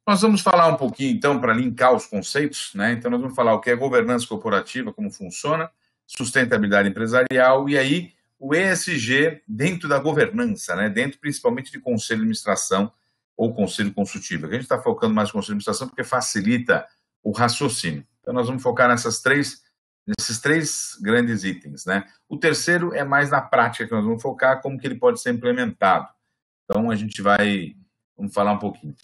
Nós vamos falar um pouquinho, então, para linkar os conceitos, né? Então, nós vamos falar o que é governança corporativa, como funciona, sustentabilidade empresarial e aí o ESG dentro da governança, né? Dentro principalmente de conselho de administração ou conselho consultivo. A gente está focando mais no conselho de administração porque facilita o raciocínio. Então, nós vamos focar nesses três grandes itens, né? O terceiro é mais na prática que nós vamos focar, como que ele pode ser implementado. Então, vamos falar um pouquinho.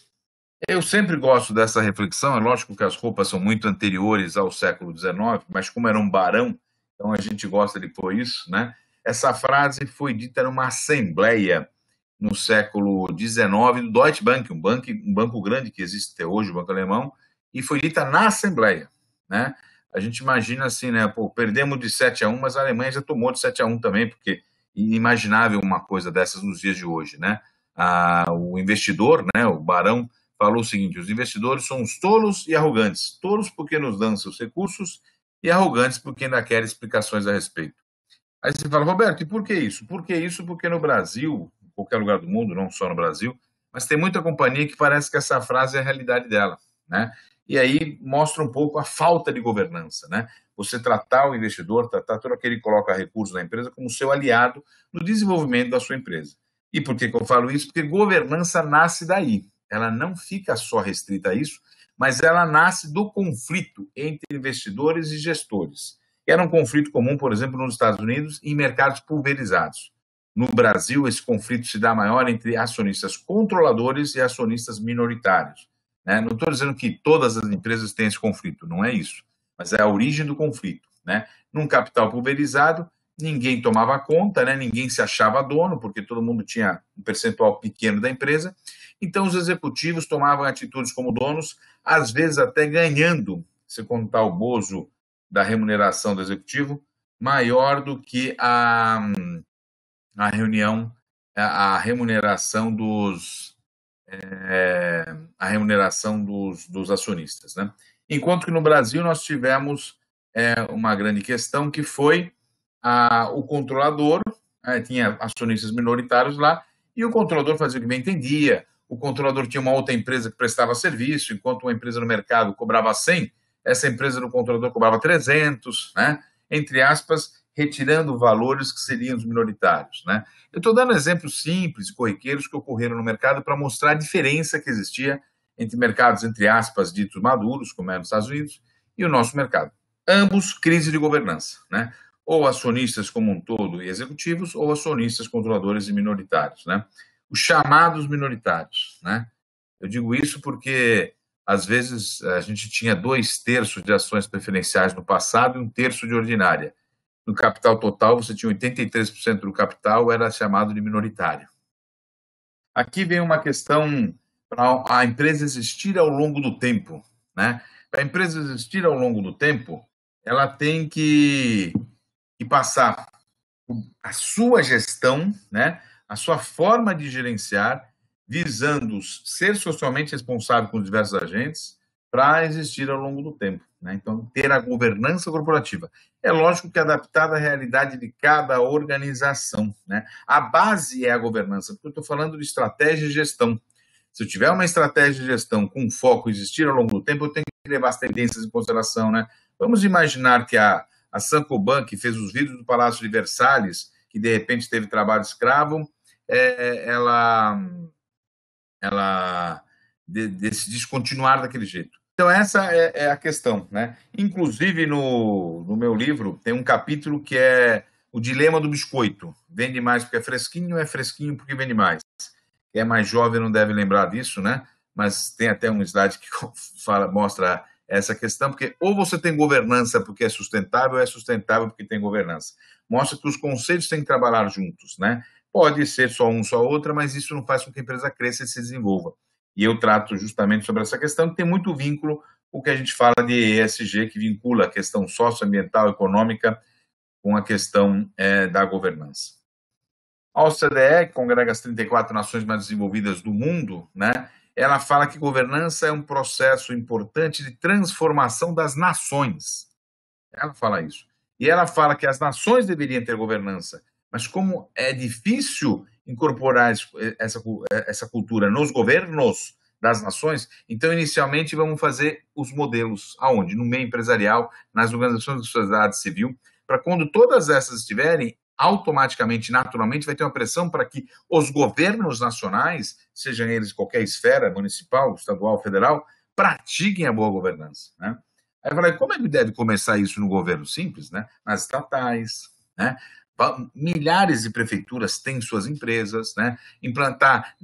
Eu sempre gosto dessa reflexão, é lógico que as roupas são muito anteriores ao século XIX, mas como era um barão, então a gente gosta de pôr isso, né? Essa frase foi dita numa assembleia no século XIX do Deutsche Bank, um banco grande que existe até hoje, o Banco Alemão, e foi dita na assembleia, né? A gente imagina assim, né? Pô, perdemos de 7-1, mas a Alemanha já tomou de 7-1 também, porque é inimaginável uma coisa dessas nos dias de hoje, né? O investidor, né, o barão, falou o seguinte: os investidores são os tolos e arrogantes. Tolos porque nos dão seus recursos e arrogantes porque ainda querem explicações a respeito. Aí você fala, Roberto, e por que isso? Por que isso? Porque no Brasil, em qualquer lugar do mundo, não só no Brasil, mas tem muita companhia que parece que essa frase é a realidade dela, né? E aí mostra um pouco a falta de governança, né? Você tratar o investidor, tratar todo aquele que coloca recursos na empresa como seu aliado no desenvolvimento da sua empresa. E por que eu falo isso? Porque governança nasce daí. Ela não fica só restrita a isso, mas ela nasce do conflito entre investidores e gestores. Era um conflito comum, por exemplo, nos Estados Unidos, em mercados pulverizados. No Brasil, esse conflito se dá maior entre acionistas controladores e acionistas minoritários, né? Não estou dizendo que todas as empresas têm esse conflito, não é isso, mas é a origem do conflito, né? Num capital pulverizado, ninguém tomava conta, né? Ninguém se achava dono, porque todo mundo tinha um percentual pequeno da empresa. Então, os executivos tomavam atitudes como donos, às vezes até ganhando, se contar o bozo da remuneração do executivo, maior do que a remuneração dos acionistas, né? Enquanto que no Brasil nós tivemos uma grande questão que foi o controlador, tinha acionistas minoritários lá, e o controlador fazia o que bem entendia. O controlador tinha uma outra empresa que prestava serviço, enquanto uma empresa no mercado cobrava 100, essa empresa do controlador cobrava 300, né? Entre aspas, retirando valores que seriam os minoritários, né? Eu estou dando exemplos simples, corriqueiros, que ocorreram no mercado para mostrar a diferença que existia entre mercados, entre aspas, ditos maduros, como é nos Estados Unidos, e o nosso mercado. Ambos crise de governança, né? Ou acionistas como um todo e executivos, ou acionistas, controladores e minoritários, né? Os chamados minoritários, né? Eu digo isso porque, às vezes, a gente tinha 2/3 de ações preferenciais no passado e 1/3 de ordinária. No capital total, você tinha 83% do capital, era chamado de minoritário. Aqui vem uma questão para a empresa existir ao longo do tempo, né? Para a empresa existir ao longo do tempo, ela tem que passar a sua gestão, né? A sua forma de gerenciar, visando ser socialmente responsável com os diversos agentes para existir ao longo do tempo, né? Então, ter a governança corporativa. É lógico que adaptada à realidade de cada organização, né? A base é a governança, porque eu estou falando de estratégia e gestão. Se eu tiver uma estratégia de gestão com foco em existir ao longo do tempo, eu tenho que levar as tendências em consideração, né? Vamos imaginar que a Saint-Gobain, que fez os vidros do Palácio de Versalhes, que de repente teve trabalho escravo, ela decidiu continuar daquele jeito. Então, essa é a questão, né? Inclusive, no meu livro, tem um capítulo que é o dilema do biscoito. Vende mais porque é fresquinho porque vende mais. Quem é mais jovem não deve lembrar disso, né? Mas tem até um slide que mostra essa questão, porque ou você tem governança porque é sustentável, ou é sustentável porque tem governança. Mostra que os conceitos têm que trabalhar juntos, né? Pode ser só um, só outra, mas isso não faz com que a empresa cresça e se desenvolva. E eu trato justamente sobre essa questão, que tem muito vínculo com o que a gente fala de ESG, que vincula a questão socioambiental, econômica, com a questão da governança. A OCDE, que congrega as 34 nações mais desenvolvidas do mundo, né? Ela fala que governança é um processo importante de transformação das nações. Ela fala isso. E ela fala que as nações deveriam ter governança, mas como é difícil incorporar essa cultura nos governos, das nações. Então, inicialmente, vamos fazer os modelos. Aonde? No meio empresarial, nas organizações da sociedade civil, para quando todas essas estiverem, automaticamente, naturalmente, vai ter uma pressão para que os governos nacionais, sejam eles de qualquer esfera, municipal, estadual, federal, pratiquem a boa governança, né? Aí eu falei, como é que deve começar isso no governo? Simples, né? Nas estatais, né? Milhares de prefeituras têm suas empresas, né? Implantar,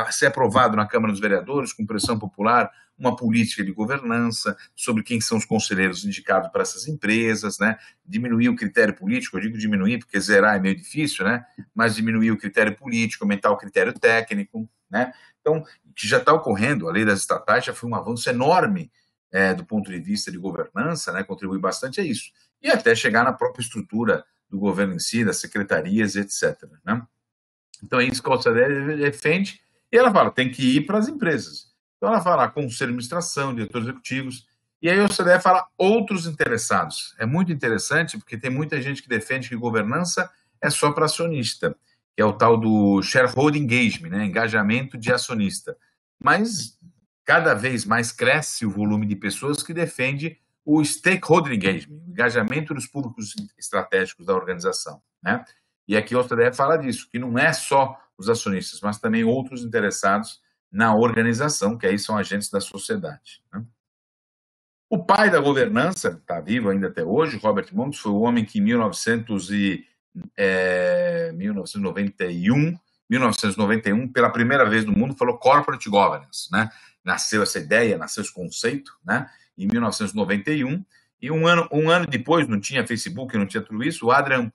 ser aprovado na Câmara dos Vereadores, com pressão popular, uma política de governança sobre quem são os conselheiros indicados para essas empresas, né? Diminuir o critério político, eu digo diminuir porque zerar é meio difícil, né? Mas diminuir o critério político, aumentar o critério técnico, né? Então, que já está ocorrendo, a lei das estatais já foi um avanço enorme do ponto de vista de governança, né? Contribui bastante a isso. E até chegar na própria estrutura do governo em si, das secretarias, etc. Né? Então é isso que a OCDE defende, e ela fala, tem que ir para as empresas. Então ela fala conselho de administração, diretores executivos, e aí a OCDE fala outros interessados. É muito interessante, porque tem muita gente que defende que governança é só para acionista, que é o tal do shareholder engagement, né? Engajamento de acionista. Mas cada vez mais cresce o volume de pessoas que defende o stakeholder engagement, o engajamento dos públicos estratégicos da organização, né? E aqui a OCDE fala disso, que não é só os acionistas, mas também outros interessados na organização, que aí são agentes da sociedade, né? O pai da governança, está vivo ainda até hoje, Robert Monks, foi o homem que em 1991, pela primeira vez no mundo, falou corporate governance, né? Nasceu essa ideia, nasceu esse conceito, né? Em 1991, e um ano depois, não tinha Facebook, não tinha tudo isso, o Adrian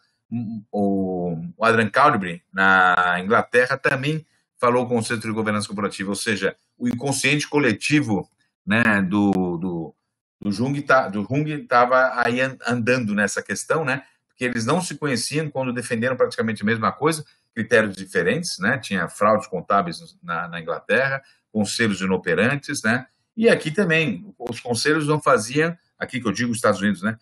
Caldry, na Inglaterra, também falou o conceito de governança corporativa, ou seja, o inconsciente coletivo, né, do Jung estava aí andando nessa questão, né, porque eles não se conheciam quando defenderam praticamente a mesma coisa, critérios diferentes, né, tinha fraudes contábeis na Inglaterra, conselhos inoperantes, né, e aqui também, os conselhos não faziam, aqui que eu digo os Estados Unidos, né,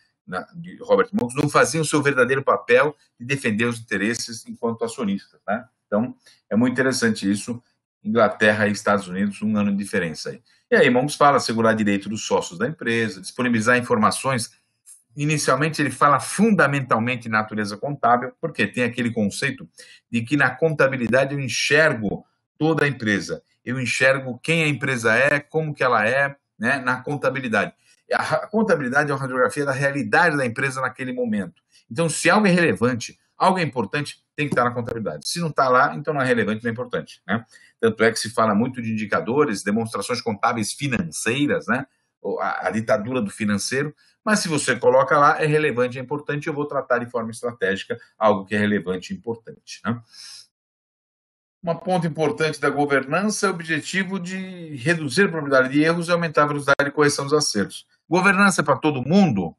de Robert Monks, não faziam o seu verdadeiro papel de defender os interesses enquanto acionistas, né? Então, é muito interessante isso, Inglaterra e Estados Unidos, um ano de diferença aí. E aí, Monks fala assegurar direito dos sócios da empresa, disponibilizar informações. Inicialmente, ele fala fundamentalmente em natureza contábil, porque tem aquele conceito de que na contabilidade eu enxergo toda a empresa. Eu enxergo quem a empresa é, como que ela é, né, na contabilidade. A contabilidade é uma radiografia da realidade da empresa naquele momento. Então, se algo é relevante, algo é importante, tem que estar na contabilidade. Se não está lá, então não é relevante, não é importante, né? Tanto é que se fala muito de indicadores, demonstrações contábeis financeiras, né? A ditadura do financeiro, mas se você coloca lá, é relevante, é importante, eu vou tratar de forma estratégica algo que é relevante e importante, né? Um ponto importante da governança é o objetivo de reduzir a probabilidade de erros e aumentar a velocidade de correção dos acertos. Governança para todo mundo?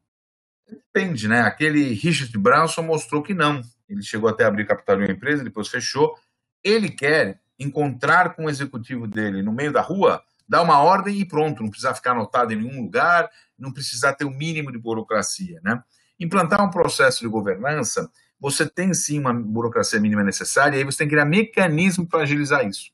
Depende, né? Aquele Richard Branson mostrou que não. Ele chegou até a abrir capital de uma empresa, depois fechou. Ele quer encontrar com o executivo dele no meio da rua, dar uma ordem e pronto, não precisar ficar anotado em nenhum lugar, não precisar ter o mínimo de burocracia, né? Implantar um processo de governança, você tem sim uma burocracia mínima necessária, e aí você tem que criar mecanismo para agilizar isso.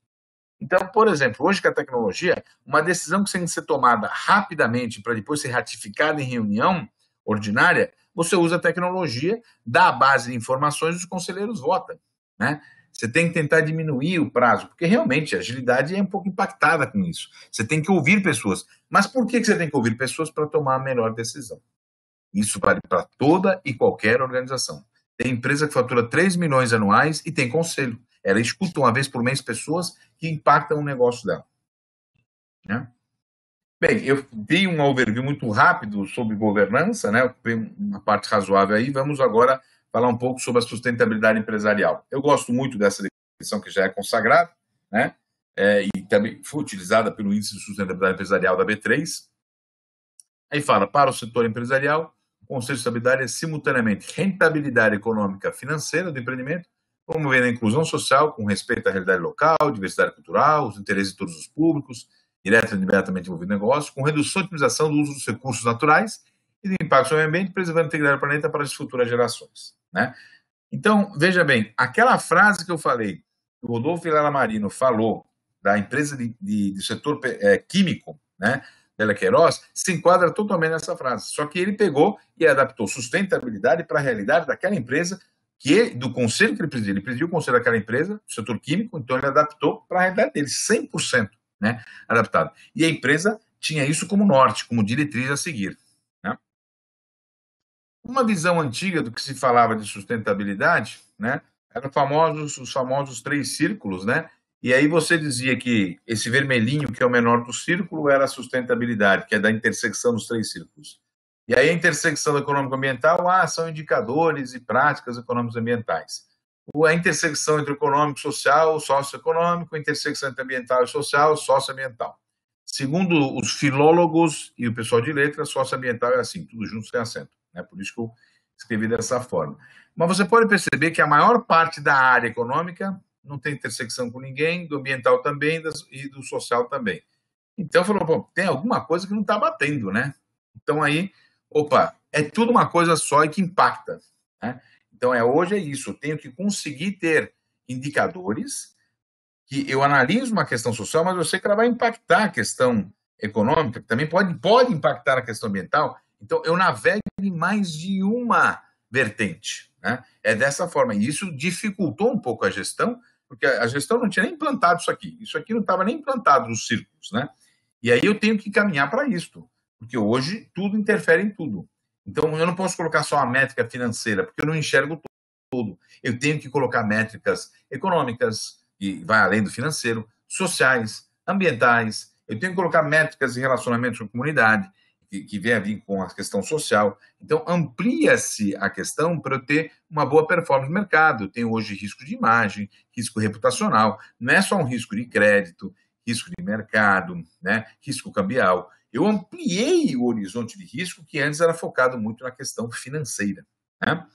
Então, por exemplo, hoje com a tecnologia, uma decisão que tem que ser tomada rapidamente para depois ser ratificada em reunião ordinária, você usa a tecnologia, dá a base de informações e os conselheiros votam, né? Você tem que tentar diminuir o prazo, porque realmente a agilidade é um pouco impactada com isso. Você tem que ouvir pessoas. Mas por que você tem que ouvir pessoas para tomar a melhor decisão? Isso vale para toda e qualquer organização. Tem empresa que fatura 3 milhões anuais e tem conselho. Ela escuta uma vez por mês pessoas que impactam o negócio dela, né? Bem, eu dei um overview muito rápido sobre governança, né? Uma parte razoável aí. Vamos agora falar um pouco sobre a sustentabilidade empresarial. Eu gosto muito dessa definição que já é consagrada, né? E também foi utilizada pelo Índice de Sustentabilidade Empresarial da B3. Aí fala, para o setor empresarial, o conceito de estabilidade é simultaneamente rentabilidade econômica financeira do empreendimento, promovendo a inclusão social com respeito à realidade local, diversidade cultural, os interesses de todos os públicos, direto e indiretamente envolvido no negócio, com redução e otimização do uso dos recursos naturais e do impacto sobre o ambiente, preservando a integridade do planeta para as futuras gerações, né? Então, veja bem, aquela frase que eu falei, que o Rodolfo Vilela Marino falou da empresa do setor químico, né, Bela Queiroz, se enquadra totalmente nessa frase. Só que ele pegou e adaptou sustentabilidade para a realidade daquela empresa, do conselho que ele presidiu o conselho daquela empresa, do setor químico, então ele adaptou para a realidade dele, 100%, né, adaptado. E a empresa tinha isso como norte, como diretriz a seguir. Né? Uma visão antiga do que se falava de sustentabilidade, né, eram os famosos 3 círculos, né? E aí você dizia que esse vermelhinho, que é o menor do círculo, era a sustentabilidade, que é da intersecção dos 3 círculos. E aí a intersecção econômico-ambiental, são indicadores e práticas econômicos ambientais. A intersecção entre econômico, social, socioeconômico, a intersecção entre ambiental e social, socioambiental. Segundo os filólogos e o pessoal de letras, socioambiental é assim, tudo junto sem acento. Né? Por isso que eu escrevi dessa forma. Mas você pode perceber que a maior parte da área econômica não tem intersecção com ninguém, do ambiental também e do social também. Então, falou, pô, tem alguma coisa que não está batendo, né? Então, aí, é tudo uma coisa só e que impacta. Né? Então, hoje é isso, eu tenho que conseguir ter indicadores que eu analiso uma questão social, mas eu sei que ela vai impactar a questão econômica, que também pode impactar a questão ambiental. Então, eu navego em mais de uma vertente. Né? É dessa forma. E isso dificultou um pouco a gestão, porque a gestão não tinha nem implantado isso aqui. Isso aqui não estava nem implantado nos círculos. Né? E aí eu tenho que caminhar para isto, porque hoje tudo interfere em tudo. Então, eu não posso colocar só a métrica financeira, porque eu não enxergo tudo. Eu tenho que colocar métricas econômicas, e vai além do financeiro, sociais, ambientais. Eu tenho que colocar métricas de relacionamento com a comunidade, que vem a vir com a questão social. Então, amplia-se a questão para eu ter uma boa performance no mercado. Eu tenho hoje risco de imagem, risco reputacional. Não é só um risco de crédito, risco de mercado, né? Risco cambial. Eu ampliei o horizonte de risco que antes era focado muito na questão financeira. Né?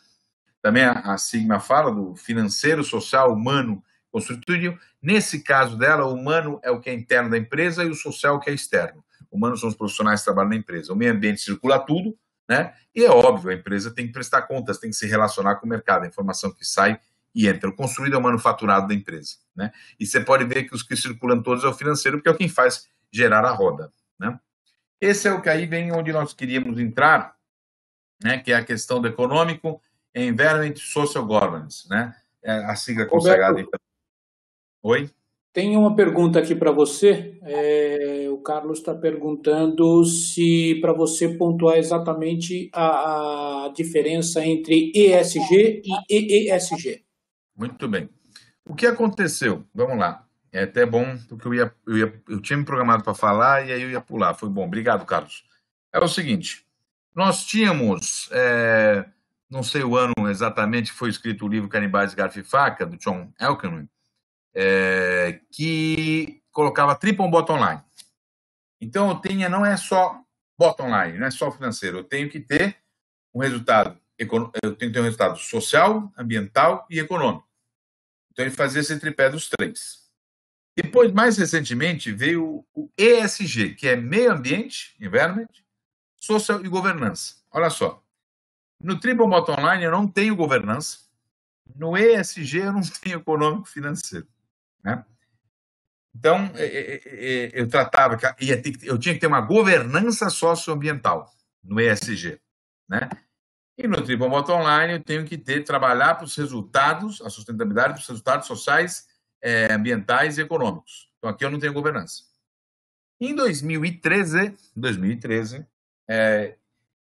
Também a Sigma fala do financeiro, social, humano, construtivo. Nesse caso dela, o humano é o que é interno da empresa e o social é o que é externo. Humanos são os profissionais que trabalham na empresa. O meio ambiente circula tudo, né? E é óbvio, a empresa tem que prestar contas, tem que se relacionar com o mercado, a informação que sai e entra. O construído é o manufaturado da empresa, né? E você pode ver que os que circulam todos é o financeiro, porque é o quem faz gerar a roda, né? Esse é o que aí vem onde nós queríamos entrar, né? Que é a questão do econômico, Environment Social Governance, né? É a sigla consagrada. Então. Oi? Tem uma pergunta aqui para você. O Carlos está perguntando se para você pontuar exatamente a diferença entre ESG e EESG. Muito bem. O que aconteceu? Vamos lá. É até bom, porque eu tinha me programado para falar e aí eu ia pular. Foi bom. Obrigado, Carlos. É o seguinte, nós tínhamos, não sei o ano exatamente, foi escrito o livro Canibais, Garfo e Faca, do John Elkann, que colocava triple bottom line. Então, não é só bottom line, não é só financeiro. Eu tenho que ter um resultado, eu tenho que ter um resultado social, ambiental e econômico. Então, ele fazia esse tripé dos 3. Depois, mais recentemente, veio o ESG, que é meio ambiente, environment, social e governança. Olha só, no triple bottom line eu não tenho governança, no ESG eu não tenho econômico financeiro. Né? Então, eu tratava que eu tinha que ter uma governança socioambiental no ESG. Né? E no triple bottom line eu tenho que trabalhar para os resultados, a sustentabilidade para os resultados sociais, ambientais e econômicos. Então, aqui eu não tenho governança. Em 2013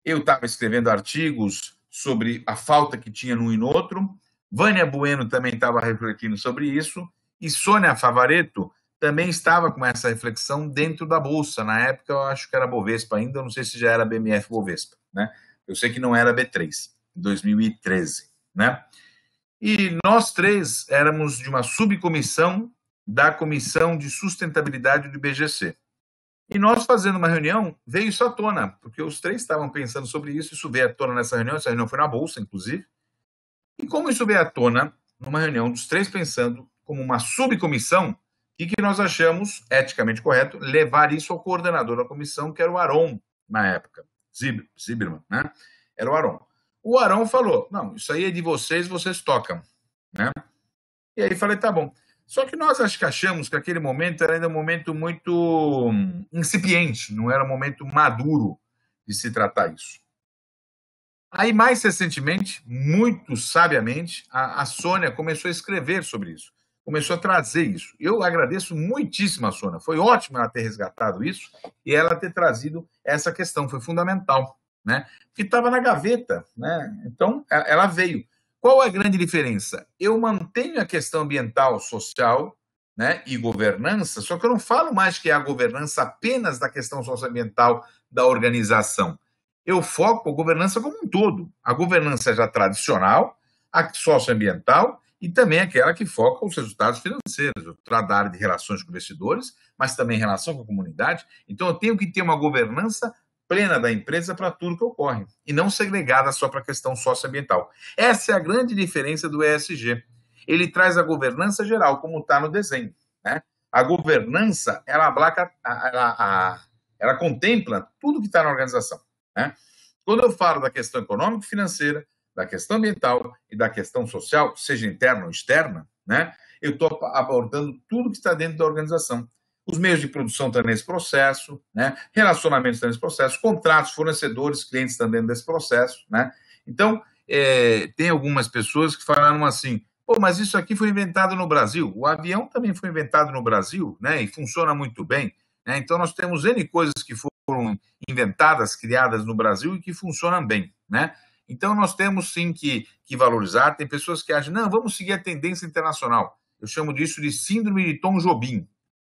eu estava escrevendo artigos sobre a falta que tinha num e no outro. Vânia Bueno também estava refletindo sobre isso. E Sônia Favaretto também estava com essa reflexão dentro da Bolsa. Na época, eu acho que era Bovespa ainda, eu não sei se já era BMF Bovespa. Né? Eu sei que não era B3, em 2013. Né? E nós 3 éramos de uma subcomissão da Comissão de Sustentabilidade do BGC. E nós, fazendo uma reunião, veio isso à tona, porque os 3 estavam pensando sobre isso veio à tona nessa reunião, essa reunião foi na Bolsa, inclusive. E como isso veio à tona, numa reunião dos 3 pensando como uma subcomissão, o que nós achamos eticamente correto? Levar isso ao coordenador da comissão, que era o Aron, na época. Zimmermann, né? Era o Aron. O Aron falou, não, isso aí é de vocês tocam. Né? E aí falei, tá bom. Só que nós acho que achamos que aquele momento era ainda um momento muito incipiente, não era um momento maduro de se tratar isso. Aí, mais recentemente, muito sabiamente, a Sônia começou a escrever sobre isso, começou a trazer isso. Eu agradeço muitíssimo a Sônia, foi ótimo ela ter resgatado isso e ela ter trazido essa questão, foi fundamental, né? Porque estava na gaveta, né? Então, ela veio. Qual é a grande diferença? Eu mantenho a questão ambiental, social, né, e governança, só que eu não falo mais que é a governança apenas da questão socioambiental da organização. Eu foco a governança como um todo. A governança já tradicional, a socioambiental e também aquela que foca os resultados financeiros, da área de relações com investidores, mas também em relação com a comunidade. Então, eu tenho que ter uma governança plena da empresa para tudo que ocorre, e não segregada só para a questão socioambiental. Essa é a grande diferença do ESG. Ele traz a governança geral, como está no desenho, né? A governança, ela contempla tudo que está na organização, né? Quando eu falo da questão econômica e financeira, da questão ambiental e da questão social, seja interna ou externa, né, eu estou abordando tudo que está dentro da organização. Os meios de produção estão nesse processo, né, relacionamentos estão nesse processo, contratos, fornecedores, clientes estão dentro desse processo, né? Então, tem algumas pessoas que falaram assim, pô, mas isso aqui foi inventado no Brasil. O avião também foi inventado no Brasil, né, e funciona muito bem, né? Então, nós temos N coisas que foram inventadas, criadas no Brasil e que funcionam bem, né? Então, nós temos sim que valorizar. Tem pessoas que acham, não, vamos seguir a tendência internacional. Eu chamo disso de síndrome de Tom Jobim.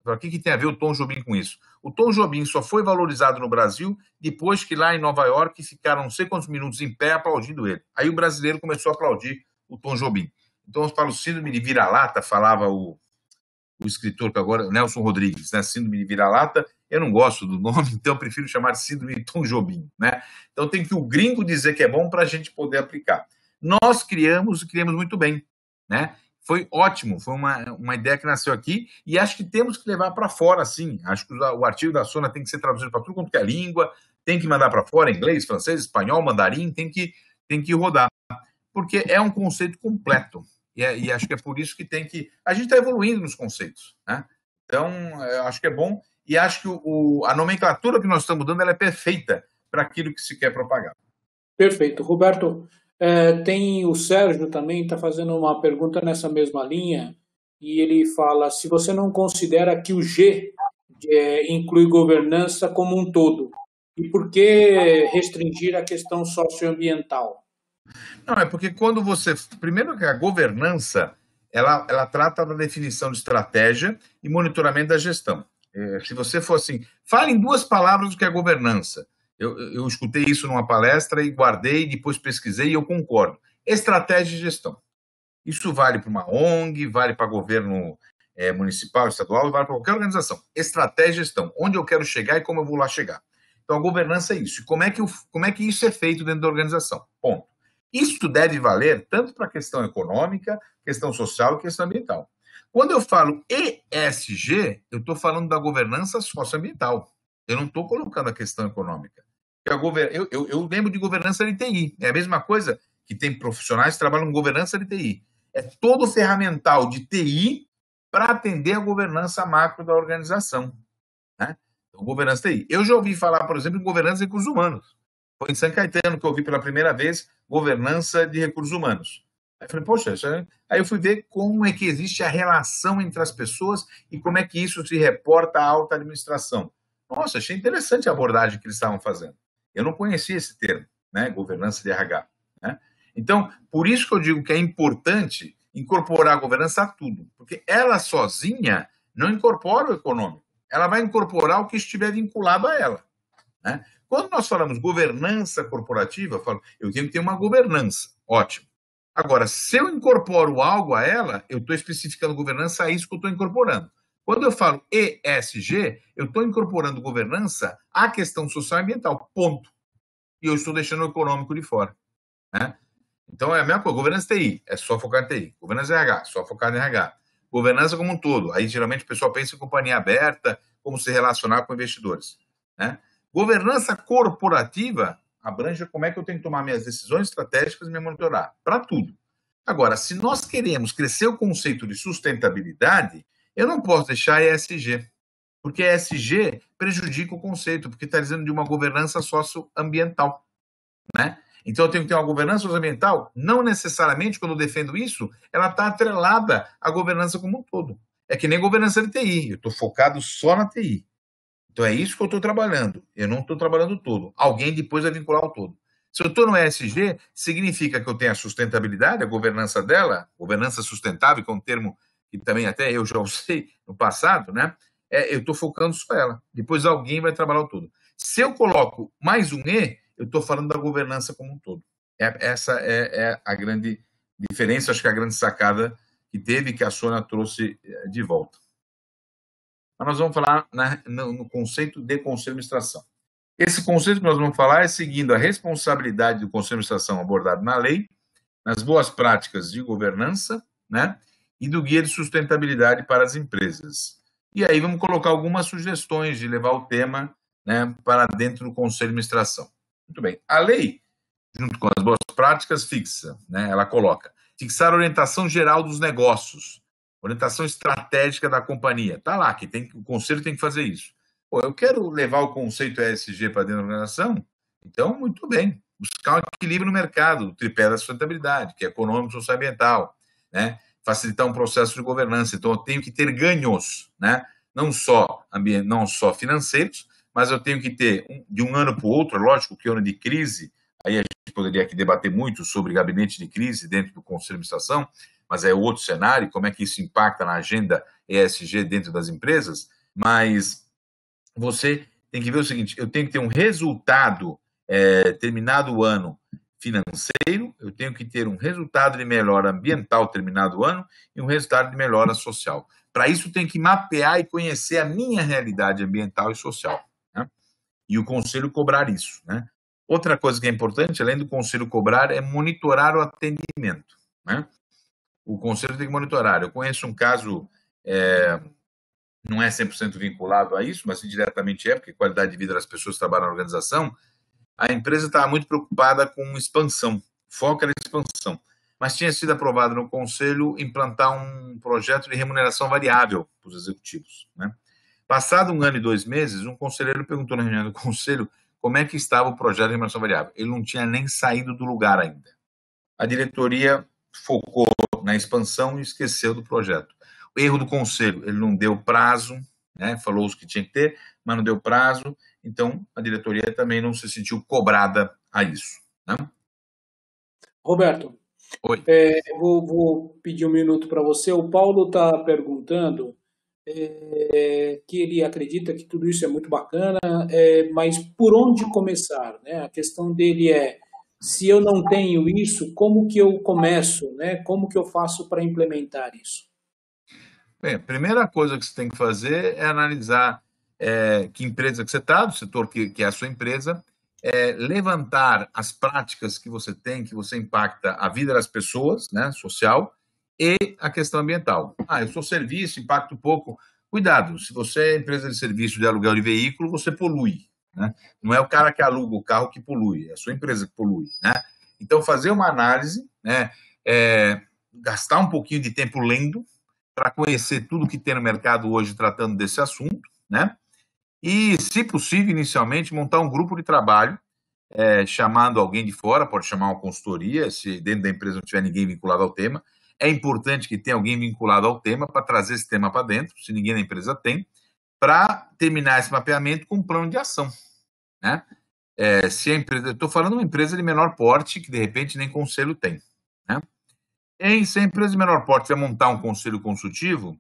O que tem a ver o Tom Jobim com isso? O Tom Jobim só foi valorizado no Brasil depois que lá em Nova York ficaram não sei quantos minutos em pé aplaudindo ele. Aí o brasileiro começou a aplaudir o Tom Jobim. Então, eu falo síndrome de vira-lata, falava o escritor que agora, Nelson Rodrigues, né? Síndrome de vira-lata. Eu não gosto do nome, então eu prefiro chamar de síndrome de Tom Jobim, né? Então tem que o gringo dizer que é bom para a gente poder aplicar. Nós criamos e criamos muito bem, né? Foi ótimo, foi uma ideia que nasceu aqui e acho que temos que levar para fora, sim. Acho que o artigo da Sônia tem que ser traduzido para tudo quanto é língua, tem que mandar para fora, inglês, francês, espanhol, mandarim, tem que rodar, porque é um conceito completo. E acho que é por isso que tem que... A gente está evoluindo nos conceitos, né? Então, eu acho que é bom e acho que a nomenclatura que nós estamos dando ela é perfeita para aquilo que se quer propagar. Perfeito. Roberto, tem o Sérgio também, está fazendo uma pergunta nessa mesma linha, e ele fala, se você não considera que o G inclui governança como um todo, e por que restringir a questão socioambiental? Não, é porque quando você... Primeiro que a governança, ela trata da definição de estratégia e monitoramento da gestão. Se você for assim, fale em 2 palavras o que é governança. Eu escutei isso numa palestra e guardei, depois pesquisei e eu concordo. Estratégia e gestão. Isso vale para uma ONG, vale para governo municipal, estadual, vale para qualquer organização. Estratégia e gestão. Onde eu quero chegar e como eu vou lá chegar. Então, a governança é isso. E como é que isso é feito dentro da organização? Ponto. Isso deve valer tanto para a questão econômica, questão social e questão ambiental. Quando eu falo ESG, eu estou falando da governança socioambiental. Eu não estou colocando a questão econômica. Eu lembro de governança de TI. É a mesma coisa que tem profissionais que trabalham com governança de TI. É todo ferramental de TI para atender a governança macro da organização, né? Então, governança TI. Eu já ouvi falar, por exemplo, em governança de recursos humanos. Foi em São Caetano que eu ouvi pela primeira vez governança de recursos humanos. Aí eu falei, poxa, aí eu fui ver como é que existe a relação entre as pessoas e como é que isso se reporta à alta administração. Nossa, achei interessante a abordagem que eles estavam fazendo. Eu não conhecia esse termo, né? Governança de RH, né? Então, por isso que eu digo que é importante incorporar a governança a tudo, porque ela sozinha não incorpora o econômico, ela vai incorporar o que estiver vinculado a ela, né? Quando nós falamos governança corporativa, eu falo, eu tenho que ter uma governança, ótimo. Agora, se eu incorporo algo a ela, eu estou especificando governança a isso que eu estou incorporando. Quando eu falo ESG, eu estou incorporando governança à questão social e ambiental, ponto. E eu estou deixando o econômico de fora, né? Então, é a mesma coisa. Governança TI, é só focar em TI. Governança RH, só focar em RH. Governança como um todo. Aí, geralmente, o pessoal pensa em companhia aberta, como se relacionar com investidores, né? Governança corporativa abrange como é que eu tenho que tomar minhas decisões estratégicas e me monitorar. Para tudo. Agora, se nós queremos crescer o conceito de sustentabilidade, eu não posso deixar ESG, porque ESG prejudica o conceito, porque está dizendo de uma governança socioambiental, né? Então, eu tenho que ter uma governança socioambiental, não necessariamente, quando eu defendo isso, ela está atrelada à governança como um todo. É que nem governança de TI, eu estou focado só na TI. Então, é isso que eu estou trabalhando. Eu não estou trabalhando todo. Alguém depois vai vincular o todo. Se eu estou no ESG, significa que eu tenho a sustentabilidade, a governança dela, governança sustentável, que é um termo que também até eu já usei no passado, né? Eu estou focando só ela. Depois alguém vai trabalhar o todo. Se eu coloco mais um E, eu estou falando da governança como um todo. Essa é a grande diferença, acho que é a grande sacada que teve, que a Sônia trouxe de volta. Mas nós vamos falar no conceito de conselho de administração. Esse conceito que nós vamos falar é seguindo a responsabilidade do conselho de administração abordado na lei, nas boas práticas de governança, né, e do guia de sustentabilidade para as empresas. E aí vamos colocar algumas sugestões de levar o tema, né, para dentro do conselho de administração. Muito bem. A lei, junto com as boas práticas, fixa, né, ela coloca fixar a orientação geral dos negócios, orientação estratégica da companhia. Está lá, que o conselho tem que fazer isso. Pô, eu quero levar o conceito ESG para dentro da organização, então, muito bem. Buscar um equilíbrio no mercado, o tripé da sustentabilidade, que é econômico, social e ambiental, né? Facilitar um processo de governança. Então, eu tenho que ter ganhos, né? Não só financeiros, mas eu tenho que ter, de um ano para o outro, lógico que ano de crise, aí a gente poderia aqui debater muito sobre gabinete de crise dentro do Conselho de Administração, mas é outro cenário, como é que isso impacta na agenda ESG dentro das empresas, mas você tem que ver o seguinte, eu tenho que ter um resultado terminado o ano financeiro, eu tenho que ter um resultado de melhora ambiental terminado o ano e um resultado de melhora social. Para isso, tem que mapear e conhecer a minha realidade ambiental e social, né? E o conselho cobrar isso, né? Outra coisa que é importante, além do conselho cobrar, é monitorar o atendimento, né? O conselho tem que monitorar. Eu conheço um caso, não é 100% vinculado a isso, mas indiretamente é, porque a qualidade de vida das pessoas que trabalham na organização, a empresa estava muito preocupada com expansão, foco era expansão, mas tinha sido aprovado no conselho implantar um projeto de remuneração variável para os executivos, né? Passado 1 ano e 2 meses, um conselheiro perguntou na reunião do conselho como é que estava o projeto de remuneração variável. Ele não tinha nem saído do lugar ainda. A diretoria focou na expansão e esqueceu do projeto. O erro do conselho, ele não deu prazo, né? Falou os que tinha que ter, mas não deu prazo, então a diretoria também não se sentiu cobrada a isso, né? Roberto, Oi. Vou pedir um minuto para você. O Paulo está perguntando que ele acredita que tudo isso é muito bacana, mas por onde começar, né? A questão dele é, se eu não tenho isso, como que eu começo, né? Como que eu faço para implementar isso? Bem, a primeira coisa que você tem que fazer é analisar que empresa que você está, do setor que é a sua empresa, levantar as práticas que você tem, que você impacta a vida das pessoas, né, social, e a questão ambiental. Eu sou serviço, impacto pouco. Cuidado, se você é empresa de serviço de aluguel de veículo, você polui, né? Não é o cara que aluga o carro que polui, é a sua empresa que polui, né? Então, fazer uma análise, né, gastar um pouquinho de tempo lendo, para conhecer tudo que tem no mercado hoje tratando desse assunto, né? E, se possível, inicialmente, montar um grupo de trabalho, chamando alguém de fora, pode chamar uma consultoria, se dentro da empresa não tiver ninguém vinculado ao tema. É importante que tenha alguém vinculado ao tema para trazer esse tema para dentro, se ninguém na empresa tem, para terminar esse mapeamento com um plano de ação, né? Se a empresa, eu estou falando de uma empresa de menor porte, que de repente nem conselho tem, né? Se a empresa de menor porte vai montar um conselho consultivo,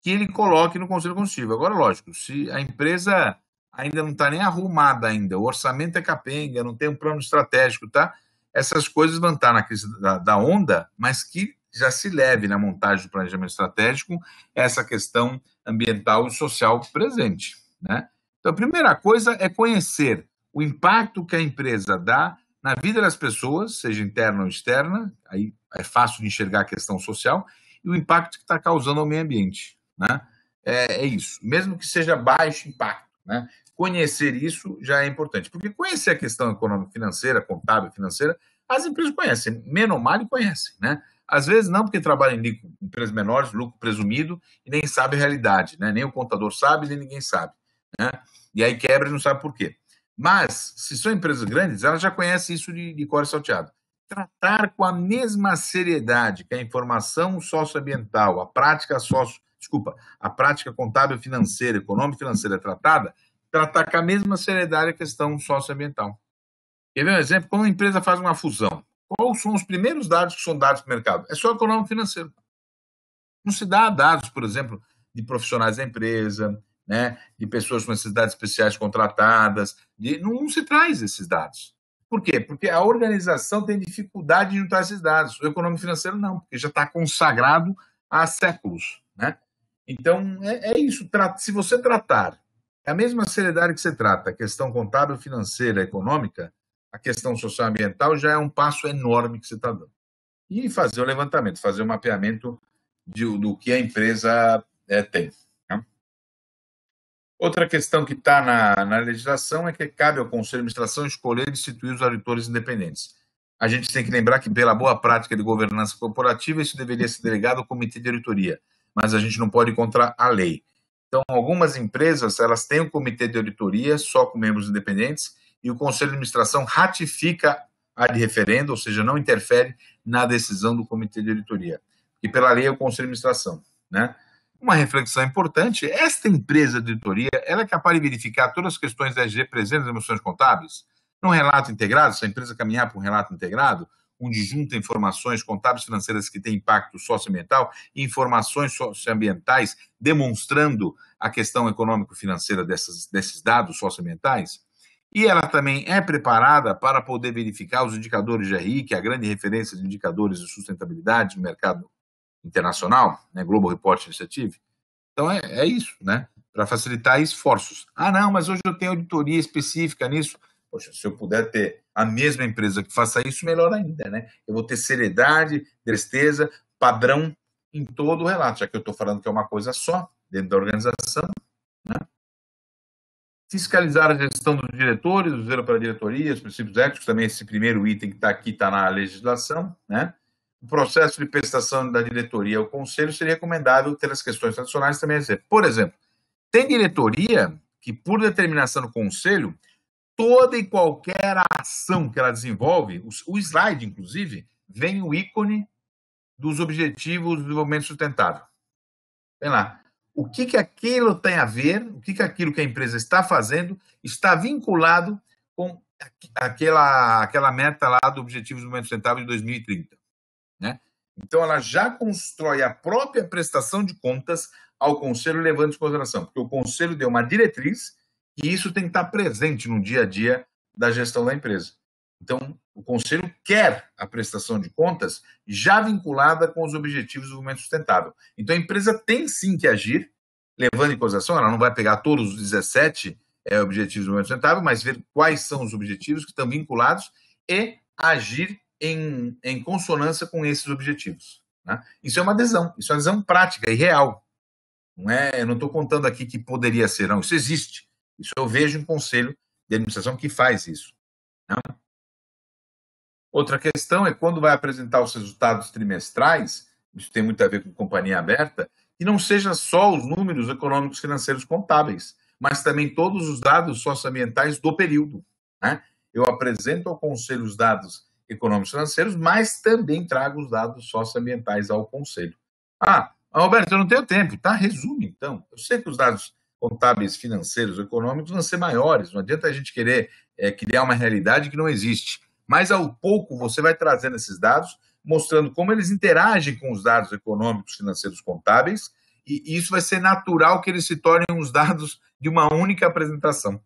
que ele coloque no conselho consultivo. Agora, lógico, se a empresa ainda não está nem arrumada ainda, o orçamento é capenga, não tem um plano estratégico, tá? Essas coisas vão estar na crise da onda, mas que já se leve na montagem do planejamento estratégico essa questão ambiental e social presente, né? Então, a primeira coisa é conhecer o impacto que a empresa dá na vida das pessoas, seja interna ou externa, aí é fácil de enxergar a questão social, e o impacto que está causando ao meio ambiente, né? É isso, mesmo que seja baixo impacto, né? Conhecer isso já é importante, porque conhecer a questão econômica financeira, contábil financeira, as empresas conhecem, menos mal conhecem, né? Às vezes não, porque trabalha em empresas menores, lucro presumido, e nem sabe a realidade, né? Nem o contador sabe, nem ninguém sabe, né? E aí quebra e não sabe por quê. Mas, se são empresas grandes, elas já conhecem isso de cor salteado. Tratar com a mesma seriedade que a informação socioambiental, a prática contábil financeira, econômica financeira é tratada, tratar com a mesma seriedade a questão socioambiental. Quer ver um exemplo? Quando uma empresa faz uma fusão, quais são os primeiros dados que são dados para o mercado? É só econômico financeiro. Não se dá dados, por exemplo, de profissionais da empresa, né, de pessoas com necessidades especiais contratadas, não se traz esses dados. Por quê? Porque a organização tem dificuldade de juntar esses dados. O econômico financeiro não, porque já está consagrado há séculos, né? Então, é isso. Se você tratar a mesma seriedade que você trata a questão contábil, financeira, econômica, a questão socioambiental já é um passo enorme que você está dando. E fazer o levantamento, fazer o mapeamento do que a empresa tem. Né? Outra questão que está na legislação é que cabe ao Conselho de Administração escolher e instituir os auditores independentes. A gente tem que lembrar que, pela boa prática de governança corporativa, isso deveria ser delegado ao Comitê de Auditoria, mas a gente não pode ir contra a lei. Então, algumas empresas elas têm um comitê de auditoria só com membros independentes e o Conselho de Administração ratifica a de referendo, ou seja, não interfere na decisão do comitê de auditoria. E pela lei é o Conselho de Administração, né? Uma reflexão importante, esta empresa de auditoria, ela é capaz de verificar todas as questões da ESG presentes nas emoções contábeis? Num relato integrado, se a empresa caminhar para um relato integrado, onde junta informações contábeis financeiras que têm impacto socioambiental e informações socioambientais demonstrando a questão econômico-financeira desses dados socioambientais, e ela também é preparada para poder verificar os indicadores de RI, que é a grande referência de indicadores de sustentabilidade no mercado internacional, né, Global Report Initiative. Então, é isso, né? Para facilitar esforços. Ah, não, mas hoje eu tenho auditoria específica nisso. Poxa, se eu puder ter a mesma empresa que faça isso, melhor ainda, né? Eu vou ter seriedade, presteza, padrão em todo o relato, já que eu estou falando que é uma coisa só dentro da organização, né? Fiscalizar a gestão dos diretores, o zelo para a diretoria, os princípios éticos, também esse primeiro item que está aqui, está na legislação, né? O processo de prestação da diretoria ao conselho seria recomendável ter as questões tradicionais também. Por exemplo, tem diretoria que, por determinação do conselho, toda e qualquer ação que ela desenvolve, o slide, inclusive, vem o ícone dos Objetivos de Desenvolvimento Sustentável. Vem lá. O que aquilo tem a ver, o que aquilo que a empresa está fazendo está vinculado com aquela meta lá do Objetivo de Desenvolvimento Sustentável de 2030. Né? Então, ela já constrói a própria prestação de contas ao Conselho levando em consideração, porque o Conselho deu uma diretriz e isso tem que estar presente no dia a dia da gestão da empresa. Então, o Conselho quer a prestação de contas já vinculada com os Objetivos de Desenvolvimento Sustentável. Então, a empresa tem sim que agir, levando em consideração, ela não vai pegar todos os 17 Objetivos de Desenvolvimento Sustentável, mas ver quais são os objetivos que estão vinculados e agir em consonância com esses objetivos. Né? Isso é uma adesão prática e real. Eu não estou contando aqui que poderia ser, não, isso existe. Isso eu vejo em conselho de administração que faz isso. Né? Outra questão é quando vai apresentar os resultados trimestrais, isso tem muito a ver com companhia aberta, que não seja só os números econômicos financeiros contábeis, mas também todos os dados socioambientais do período. Né? Eu apresento ao conselho os dados econômicos financeiros, mas também trago os dados socioambientais ao conselho. Roberto, eu não tenho tempo. Tá, resume, então. Eu sei que os dados contábeis financeiros, econômicos vão ser maiores. Não adianta a gente querer criar uma realidade que não existe. Mas, ao pouco, você vai trazendo esses dados, mostrando como eles interagem com os dados econômicos, financeiros, contábeis, e isso vai ser natural que eles se tornem os dados de uma única apresentação.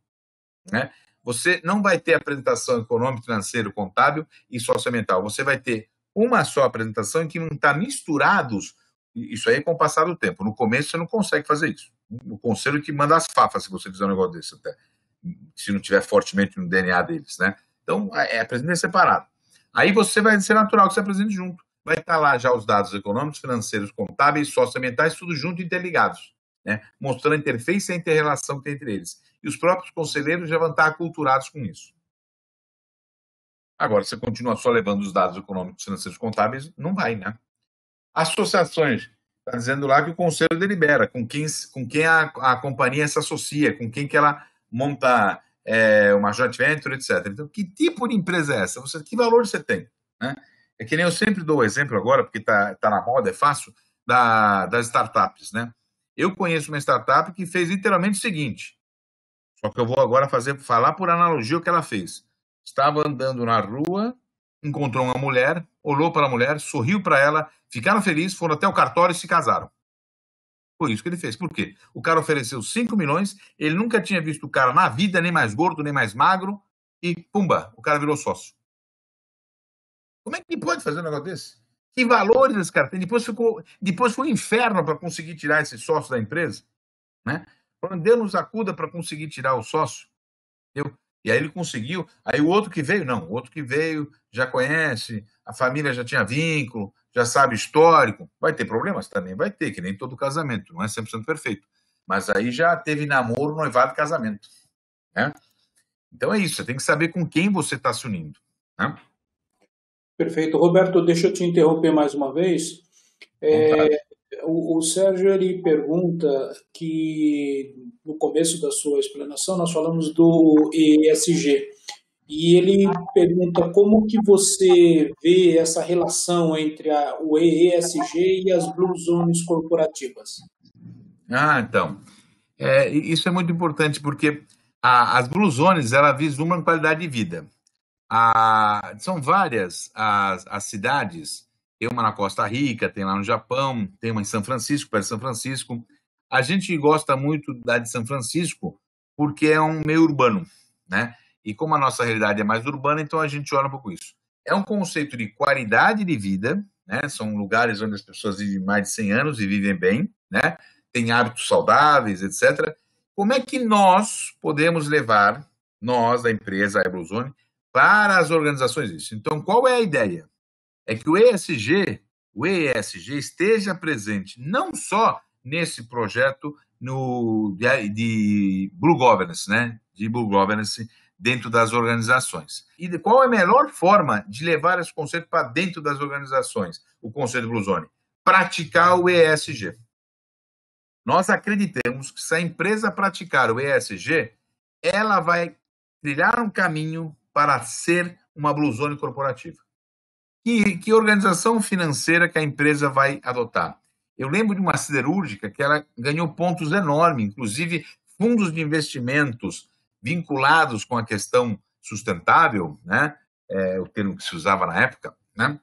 Né? Você não vai ter apresentação econômica, financeiro, contábil e socioambiental. Você vai ter uma só apresentação em que não está misturados. Isso aí é com o passar do tempo. No começo você não consegue fazer isso. O conselho que manda as fafas se você fizer um negócio desse, até. Se não tiver fortemente no DNA deles, né? Então, apresenta separado. Aí você vai ser natural que você apresente junto. Vai estar lá já os dados econômicos, financeiros, contábeis, socioambientais, tudo junto e interligados. Né? Mostrando a interface e a inter-relação que tem entre eles. E os próprios conselheiros já vão estar aculturados com isso. Agora, você continua só levando os dados econômicos, financeiros, contábeis, não vai, né? Associações, está dizendo lá que o conselho delibera com quem a companhia se associa, com quem que ela monta uma joint venture, etc. Então, que tipo de empresa é essa? Que valor você tem? Né? É que nem eu sempre dou o exemplo agora, porque está na moda, é fácil, das startups. Né? Eu conheço uma startup que fez literalmente o seguinte, só que eu vou agora falar por analogia o que ela fez. Estava andando na rua, encontrou uma mulher, olhou para a mulher, sorriu para ela, ficaram felizes, foram até o cartório e se casaram. Foi isso que ele fez. Por quê? O cara ofereceu 5 milhões, ele nunca tinha visto o cara na vida, nem mais gordo, nem mais magro, e pumba, o cara virou sócio. Como é que pode fazer um negócio desse? Que valores esse cara tem? Depois foi um inferno para conseguir tirar esse sócio da empresa. Né? Deus nos acuda para conseguir tirar o sócio. Entendeu? E aí ele conseguiu. Aí o outro que veio, não. O outro que veio já conhece, a família já tinha vínculo, já sabe histórico. Vai ter problemas? Também vai ter, que nem todo casamento. Não é 100% perfeito. Mas aí já teve namoro, noivado e casamento. Né? Então é isso. Você tem que saber com quem você está se unindo. Né? Perfeito. Roberto, deixa eu te interromper mais uma vez. O Sérgio ele pergunta que no começo da sua explanação nós falamos do ESG e ele pergunta como que você vê essa relação entre o ESG e as Blue Zones corporativas. Então, isso é muito importante porque as Blue Zones ela vislumbram qualidade de vida. São várias as cidades. Tem uma na Costa Rica, tem lá no Japão, tem uma em São Francisco, perto de São Francisco. A gente gosta muito da de São Francisco porque é um meio urbano, né? E como a nossa realidade é mais urbana, então a gente olha um pouco isso. É um conceito de qualidade de vida, né? São lugares onde as pessoas vivem mais de 100 anos e vivem bem, né? Têm hábitos saudáveis, etc. Como é que nós podemos levar, nós da empresa, a Ebluzone, para as organizações isso? Então, qual é a ideia? É que o ESG esteja presente não só nesse projeto de Blue Governance, né? De Blue Governance dentro das organizações. E qual é a melhor forma de levar esse conceito para dentro das organizações, o conceito Blue Zone? Praticar o ESG. Nós acreditamos que se a empresa praticar o ESG, ela vai trilhar um caminho para ser uma Blue Zone corporativa. Que organização financeira que a empresa vai adotar? Eu lembro de uma siderúrgica que ela ganhou pontos enormes, inclusive fundos de investimentos vinculados com a questão sustentável, né? O termo que se usava na época, né?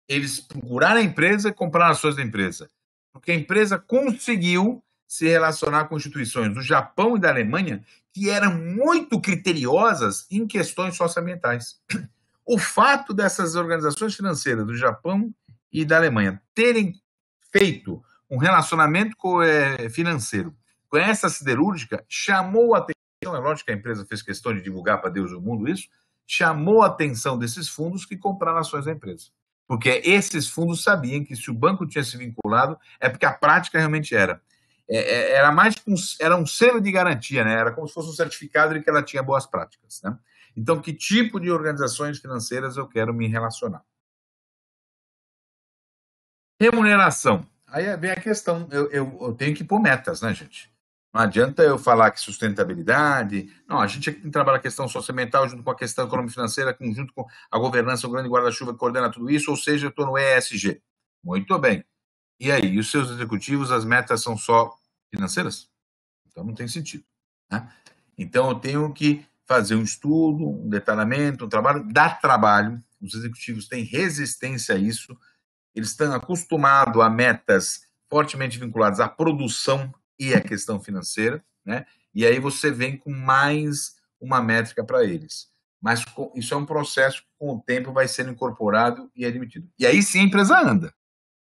Eles procuraram a empresa e compraram ações da empresa, porque a empresa conseguiu se relacionar com instituições do Japão e da Alemanha que eram muito criteriosas em questões socioambientais. O fato dessas organizações financeiras do Japão e da Alemanha terem feito um relacionamento financeiro com essa siderúrgica chamou a atenção, é lógico que a empresa fez questão de divulgar para Deus e o mundo isso, chamou a atenção desses fundos que compraram ações da empresa. Porque esses fundos sabiam que se o banco tinha se vinculado, é porque a prática realmente era. Era um selo de garantia, né? Era como se fosse um certificado de que ela tinha boas práticas. Né? Então, que tipo de organizações financeiras eu quero me relacionar? Remuneração. Aí vem a questão, eu tenho que pôr metas, né, gente? Não adianta eu falar que sustentabilidade. Não, a gente trabalha a questão socioambiental junto com a questão econômica financeira, junto com a governança, o grande guarda-chuva que coordena tudo isso, ou seja, eu estou no ESG. Muito bem. E aí, e os seus executivos, as metas são só financeiras? Então não tem sentido. Né? Então eu tenho que fazer um estudo, um detalhamento, um trabalho, dá trabalho. Os executivos têm resistência a isso. Eles estão acostumados a metas fortemente vinculadas à produção e à questão financeira, né? E aí você vem com mais uma métrica para eles. Mas isso é um processo que, com o tempo, vai sendo incorporado e admitido. E aí sim a empresa anda,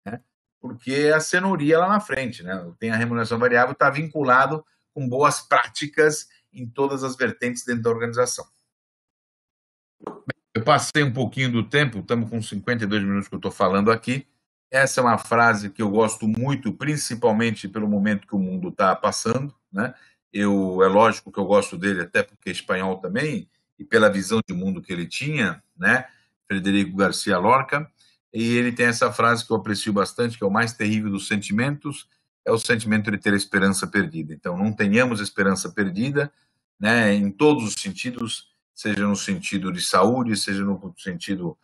né? Porque a cenourinha lá na frente, né? Tem a remuneração variável, está vinculado com boas práticas em todas as vertentes dentro da organização. Eu passei um pouquinho do tempo, estamos com 52 minutos que eu estou falando aqui. Essa é uma frase que eu gosto muito, principalmente pelo momento que o mundo está passando. Né? É lógico que eu gosto dele, até porque é espanhol também, e pela visão de mundo que ele tinha, né? Frederico Garcia Lorca. e ele tem essa frase que eu aprecio bastante, que é o mais terrível dos sentimentos, é o sentimento de ter a esperança perdida. Então, não tenhamos esperança perdida, né, em todos os sentidos, seja no sentido de saúde, seja no sentido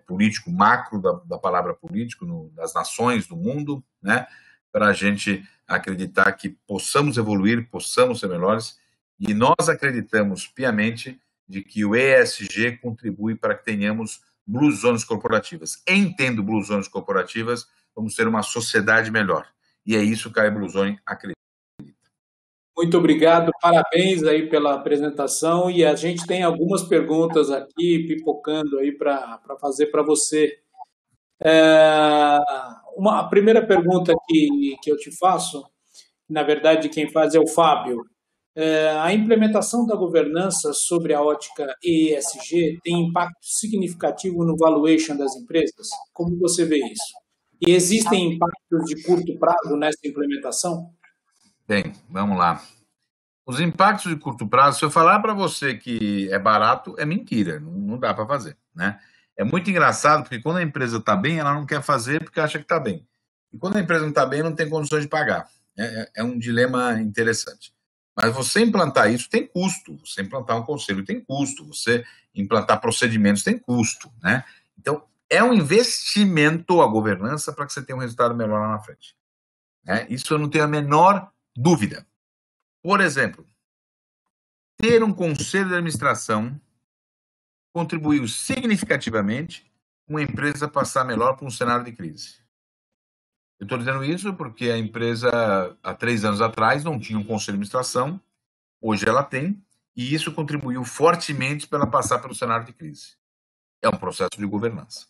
político macro da palavra político, das nações, do mundo, né, para a gente acreditar que possamos evoluir, possamos ser melhores, e nós acreditamos piamente de que o ESG contribui para que tenhamos Blue Zones corporativas. Entendo Blue Zones corporativas, vamos ter uma sociedade melhor. E é isso que a Blue Zone acredita. Muito obrigado, parabéns aí pela apresentação, e a gente tem algumas perguntas aqui pipocando aí para fazer para você. A primeira pergunta que eu te faço, na verdade quem faz é o Fábio. A implementação da governança sobre a ótica ESG tem impacto significativo no valuation das empresas? Como você vê isso? E existem impactos de curto prazo nessa implementação? Bem, vamos lá. Os impactos de curto prazo, se eu falar para você que é barato, é mentira, não dá para fazer, né? É muito engraçado, porque quando a empresa está bem, ela não quer fazer porque acha que está bem. E quando a empresa não está bem, não tem condições de pagar. É um dilema interessante. Mas você implantar isso tem custo. Você implantar um conselho tem custo. Você implantar procedimentos tem custo, né? Então, é um investimento a governança para que você tenha um resultado melhor lá na frente, né? Isso eu não tenho a menor dúvida. Por exemplo, ter um conselho de administração contribuiu significativamente uma empresa passar melhor por um cenário de crise. Eu estou dizendo isso porque a empresa, há 3 anos atrás, não tinha um conselho de administração, hoje ela tem, e isso contribuiu fortemente para ela passar pelo cenário de crise. É um processo de governança.